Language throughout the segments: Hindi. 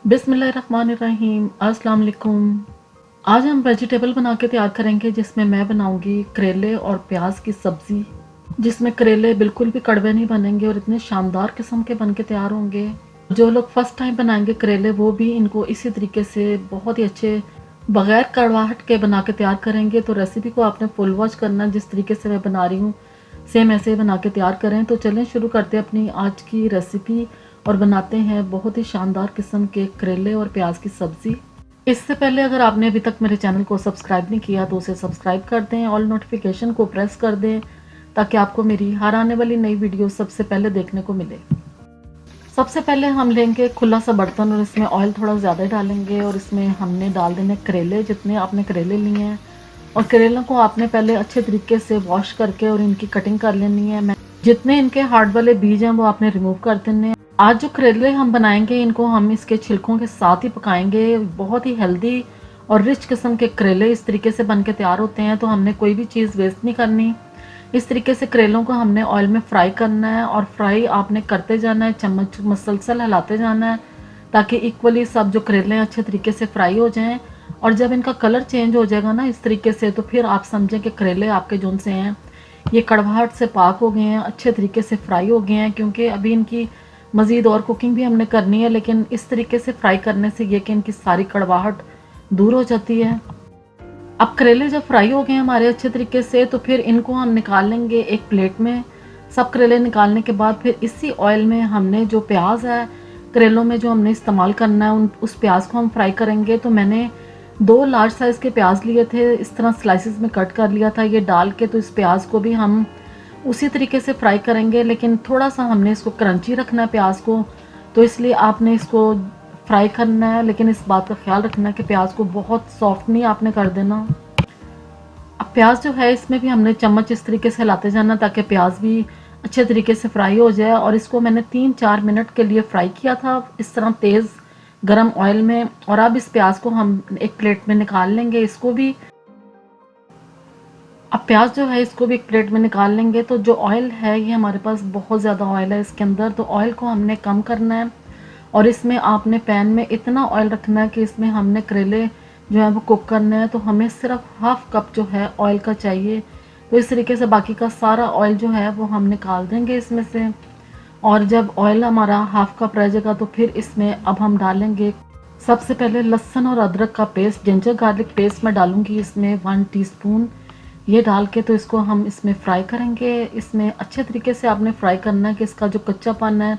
बिस्मिल्लाहिर्रहमानिर्रहीम, अस्सलाम वालेकुम। आज हम वेजिटेबल बना के तैयार करेंगे जिसमें मैं बनाऊंगी करेले और प्याज की सब्ज़ी, जिसमें करेले बिल्कुल भी कड़वे नहीं बनेंगे और इतने शानदार किस्म के बन के तैयार होंगे। जो लोग फर्स्ट टाइम बनाएंगे करेले वो भी इनको इसी तरीके से बहुत ही अच्छे बग़ैर कड़वाहट के बना के तैयार करेंगे। तो रेसिपी को आपने फुल वॉच करना, जिस तरीके से मैं बना रही हूँ सेम ऐसे ही बना के तैयार करें। तो चलें शुरू करते हैं अपनी आज की रेसिपी और बनाते हैं बहुत ही शानदार किस्म के करेले और प्याज की सब्ज़ी। इससे पहले अगर आपने अभी तक मेरे चैनल को सब्सक्राइब नहीं किया तो उसे सब्सक्राइब कर दें, ऑल नोटिफिकेशन को प्रेस कर दें ताकि आपको मेरी हर आने वाली नई वीडियो सबसे पहले देखने को मिले। सबसे पहले हम लेंगे खुला सा बर्तन और इसमें ऑयल थोड़ा ज़्यादा डालेंगे और इसमें हमने डाल देने करेले, जितने आपने करेले लिए हैं। और करेलों को आपने पहले अच्छे तरीके से वॉश करके और इनकी कटिंग कर लेनी है। जितने इनके हार्ड वाले बीज हैं वो आपने रिमूव कर देने हैं। आज जो करेले हम बनाएंगे इनको हम इसके छिलकों के साथ ही पकाएंगे। बहुत ही हेल्दी और रिच किस्म के करेले इस तरीके से बन के तैयार होते हैं, तो हमने कोई भी चीज़ वेस्ट नहीं करनी। इस तरीके से करेलों को हमने ऑयल में फ्राई करना है और फ्राई आपने करते जाना है, चम्मच मसलसल हिलाते जाना है ताकि इक्वली सब जो करेले हैं अच्छे तरीके से फ्राई हो जाएं। और जब इनका कलर चेंज हो जाएगा ना इस तरीके से, तो फिर आप समझें कि करेले आपके जोन से हैं ये कड़वाहट से पाक हो गए हैं, अच्छे तरीके से फ्राई हो गए हैं। क्योंकि अभी इनकी मज़ीद और कुकिंग भी हमने करनी है, लेकिन इस तरीके से फ्राई करने से ये कि इनकी सारी कड़वाहट दूर हो जाती है। अब करेले जब फ्राई हो गए हमारे अच्छे तरीके से, तो फिर इनको हम निकाल लेंगे एक प्लेट में। सब करेले निकालने के बाद फिर इसी ऑयल में हमने जो प्याज है करेलों में जो हमने इस्तेमाल करना है उस प्याज को हम फ्राई करेंगे। तो मैंने 2 लार्ज साइज़ के प्याज लिए थे, इस तरह स्लाइसिस में कट कर लिया था ये डाल के। तो इस प्याज को भी हम उसी तरीके से फ्राई करेंगे, लेकिन थोड़ा सा हमने इसको क्रंची रखना है प्याज को, तो इसलिए आपने इसको फ्राई करना है। लेकिन इस बात का ख्याल रखना है कि प्याज को बहुत सॉफ्ट नहीं आपने कर देना। अब प्याज जो है इसमें भी हमने चम्मच इस तरीके से हिलाते जाना ताकि प्याज भी अच्छे तरीके से फ्राई हो जाए। और इसको मैंने 3-4 मिनट के लिए फ्राई किया था इस तरह तेज़ गरम ऑयल में। और अब इस प्याज को हम एक प्लेट में निकाल लेंगे इसको भी। अब प्याज जो है इसको भी एक प्लेट में निकाल लेंगे। तो जो ऑयल है ये हमारे पास बहुत ज़्यादा ऑयल है इसके अंदर, तो ऑयल को हमने कम करना है। और इसमें आपने पैन में इतना ऑयल रखना है कि इसमें हमने करेले जो है वो कुक करना है। तो हमें सिर्फ हाफ कप जो है ऑयल का चाहिए। तो इस तरीके से बाकी का सारा ऑयल जो है वो हम निकाल देंगे इसमें से। और जब ऑयल हमारा हाफ कप रह जाएगा तो फिर इसमें अब हम डालेंगे सबसे पहले लहसुन और अदरक का पेस्ट, जिंजर गार्लिक पेस्ट मैं डालूंगी इसमें 1 टीस्पून। ये डाल के तो इसको हम इसमें फ्राई करेंगे। इसमें अच्छे तरीके से आपने फ्राई करना है कि इसका जो कच्चापन है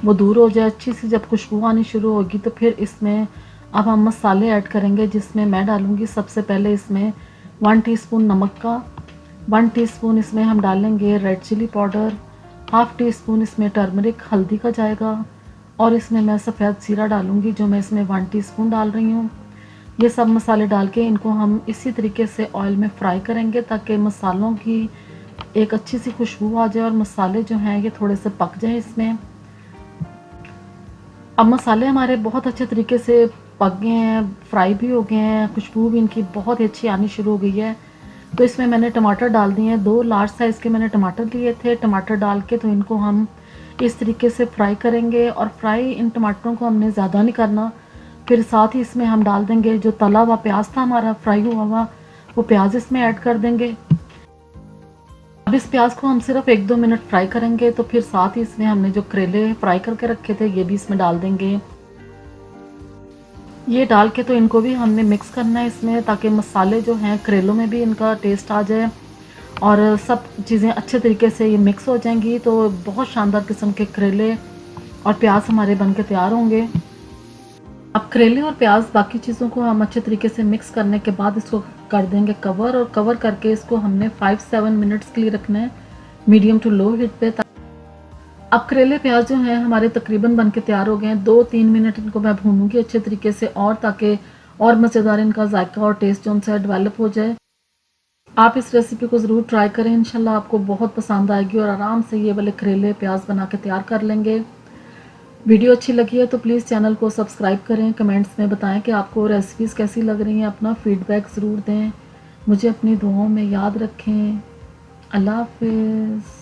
वो दूर हो जाए। अच्छी सी जब खुशबू आनी शुरू होगी तो फिर इसमें अब हम मसाले ऐड करेंगे, जिसमें मैं डालूंगी सबसे पहले इसमें 1 टीस्पून नमक का, 1 टीस्पून इसमें हम डालेंगे red chili powder, half teaspoon इसमें टर्मरिक हल्दी का जाएगा। और इसमें मैं सफ़ेद जीरा डालूंगी जो मैं इसमें 1 टीस्पून डाल रही हूँ। ये सब मसाले डाल के इनको हम इसी तरीके से ऑयल में फ्राई करेंगे ताकि मसालों की एक अच्छी सी खुशबू आ जाए और मसाले जो हैं ये थोड़े से पक जाए इसमें। अब मसाले हमारे बहुत अच्छे तरीके से पक गए हैं, फ्राई भी हो गए हैं, खुशबू भी इनकी बहुत ही अच्छी आनी शुरू हो गई है। तो इसमें मैंने टमाटर डाल दिए हैं, 2 लार्ज साइज़ के मैंने टमाटर लिए थे। टमाटर डाल के तो इनको हम इस तरीके से फ्राई करेंगे। और फ्राई इन टमाटरों को हमने ज़्यादा नहीं करना। फिर साथ ही इसमें हम डाल देंगे जो तला हुआ प्याज था हमारा फ्राई हुआ हुआ, वो प्याज इसमें ऐड कर देंगे। अब इस प्याज को हम सिर्फ 1-2 मिनट फ्राई करेंगे। तो फिर साथ ही इसमें हमने जो करेले फ्राई करके रखे थे ये भी इसमें डाल देंगे। ये डाल के तो इनको भी हमने मिक्स करना है इसमें ताकि मसाले जो हैं करेलों में भी इनका टेस्ट आ जाए और सब चीज़ें अच्छे तरीके से ये मिक्स हो जाएंगी। तो बहुत शानदार किस्म के करेले और प्याज हमारे बन के तैयार होंगे। अब करेले और प्याज बाकी चीज़ों को हम अच्छे तरीके से मिक्स करने के बाद इसको कर देंगे कवर। और कवर करके इसको हमने 5-7 मिनट्स के लिए रखना है मीडियम टू लो हीट पे। अब करेले प्याज जो हैं हमारे तकरीबन बन के तैयार हो गए हैं। 2-3 मिनट इनको मैं भूनूंगी अच्छे तरीके से और ताकि और मज़ेदार इनका जायका और टेस्ट जो उनसे डेवलप हो जाए। आप इस रेसिपी को ज़रूर ट्राई करें, इंशाल्लाह आपको बहुत पसंद आएगी और आराम से ये वाले करेले प्याज बना के तैयार कर लेंगे। वीडियो अच्छी लगी है तो प्लीज़ चैनल को सब्सक्राइब करें, कमेंट्स में बताएं कि आपको रेसिपीज़ कैसी लग रही हैं, अपना फीडबैक ज़रूर दें, मुझे अपनी दुआओं में याद रखें। अल्लाह हाफ़िज़।